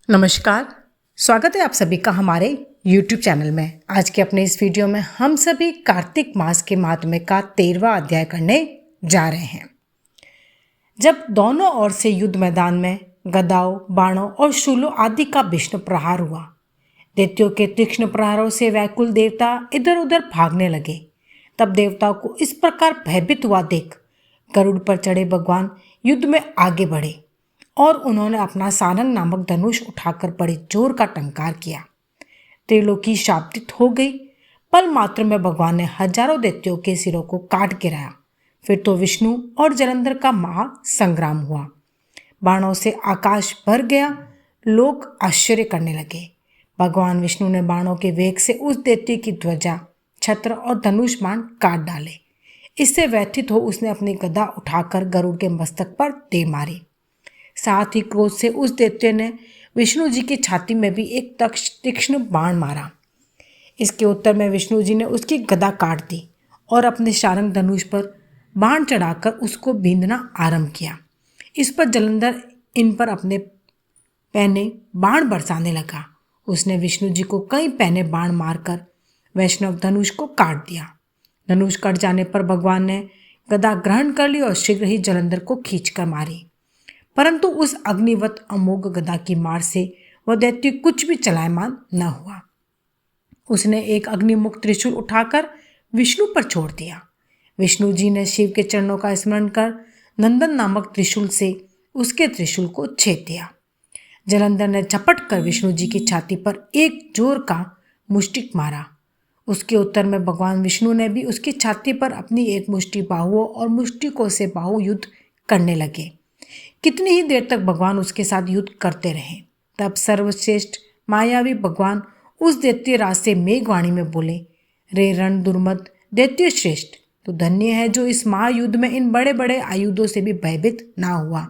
नमस्कार। स्वागत है आप सभी का हमारे YouTube चैनल में। आज के अपने इस वीडियो में हम सभी कार्तिक मास के महात्म्य का 13वां अध्याय करने जा रहे हैं। जब दोनों ओर से युद्ध मैदान में गदाओं, बाणों और शूलों आदि का भीषण प्रहार हुआ, दैत्यों के तीक्ष्ण प्रहारों से व्याकुल देवता इधर उधर भागने लगे। तब देवताओं को इस प्रकार भयभीत हुआ देख गरुड़ पर चढ़े भगवान युद्ध में आगे बढ़े और उन्होंने अपना सारंग नामक धनुष उठाकर बड़े जोर का टंकार किया। त्रिलोकी शापित हो गई। पल मात्र में भगवान ने हजारों दैत्यों के सिरों को काट गिराया। फिर तो विष्णु और जलंधर का महासंग्राम हुआ। बाणों से आकाश भर गया। लोग आश्चर्य करने लगे। भगवान विष्णु ने बाणों के वेग से उस दैत्य की ध्वजा, छत्र और धनुष बाण काट डाले। इससे व्यथित हो उसने अपनी गदा उठाकर गरुड़ के मस्तक पर दे मारी। साथ ही क्रोध से उस दैत्य ने विष्णु जी की छाती में भी एक तीक्ष्ण बाण मारा। इसके उत्तर में विष्णु जी ने उसकी गदा काट दी और अपने शारंग धनुष पर बाण चढ़ाकर उसको बींधना आरंभ किया। इस पर जलंधर इन पर अपने पैने बाण बरसाने लगा। उसने विष्णु जी को कई पैने बाण मारकर वैष्णव धनुष को काट दिया। धनुष कट जाने पर भगवान ने गदा ग्रहण कर ली और शीघ्र ही जलंधर को खींचकर मारी। परंतु उस अग्निवत अमोघ गदा की मार से वह दैत्य कुछ भी चलायमान न हुआ। उसने एक अग्निमुख त्रिशूल उठाकर विष्णु पर छोड़ दिया। विष्णु जी ने शिव के चरणों का स्मरण कर नंदन नामक त्रिशूल से उसके त्रिशूल को छेद दिया। जलंधर ने झपट कर विष्णु जी की छाती पर एक जोर का मुष्टिक मारा। उसके उत्तर में भगवान विष्णु ने भी उसकी छाती पर अपनी एक मुष्टि बाहुओं और मुष्टिकों से बाहु युद्ध करने लगे। कितनी ही देर तक भगवान उसके साथ युद्ध करते रहे। तब सर्वश्रेष्ठ मायावी भगवान उस दैत्य राज से मेघवाणी में बोले, रे रण दुर्मद दैत्य श्रेष्ठ, तो धन्य है जो इस महायुद्ध में इन बड़े बड़े आयुधों से भी भयभीत ना हुआ।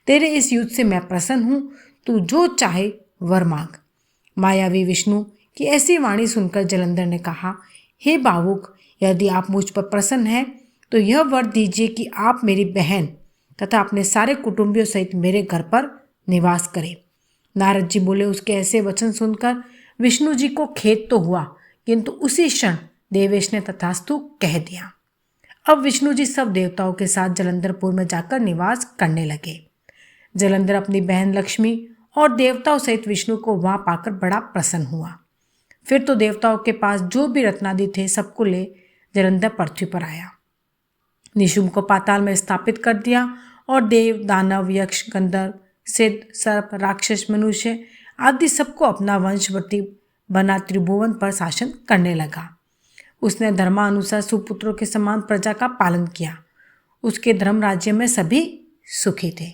तेरे इस युद्ध से मैं प्रसन्न हूँ। तू जो चाहे वर मांग। मायावी विष्णु की ऐसी वाणी सुनकर जलंधर ने कहा, हे भावुक, यदि आप मुझ पर प्रसन्न हैं तो यह वर दीजिए कि आप मेरी बहन तथा अपने सारे कुटुंबियों सहित मेरे घर पर निवास करें। नारद जी बोले। उसके ऐसे वचन सुनकर विष्णु जी को खेद तो हुआ, किंतु उसी क्षण देवेश ने तथास्तु कह दिया। अब विष्णु जी सब देवताओं के साथ जलंधरपुर में जाकर निवास करने लगे। जलंधर अपनी बहन लक्ष्मी और देवताओं सहित विष्णु को वहां पाकर बड़ा प्रसन्न हुआ। फिर तो देवताओं के पास जो भी रत्नादि थे सबको ले जलंधर पृथ्वी पर आया। निशुंभ को पाताल में स्थापित कर दिया और देव, दानव, यक्ष, गंधर्व, सिद्ध, सर्प, राक्षस, मनुष्य आदि सबको अपना वंशवर्ती बना त्रिभुवन पर शासन करने लगा। उसने धर्मानुसार सुपुत्रों के समान प्रजा का पालन किया। उसके धर्म राज्य में सभी सुखी थे।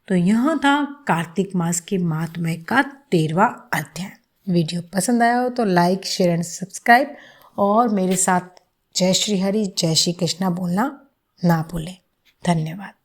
तो यह था कार्तिक मास के महात्म्य का 13वां अध्याय। वीडियो पसंद आया हो तो लाइक, शेयर एंड सब्सक्राइब और मेरे साथ जय श्री हरि, जय श्री कृष्णा बोलना ना भूलें। धन्यवाद।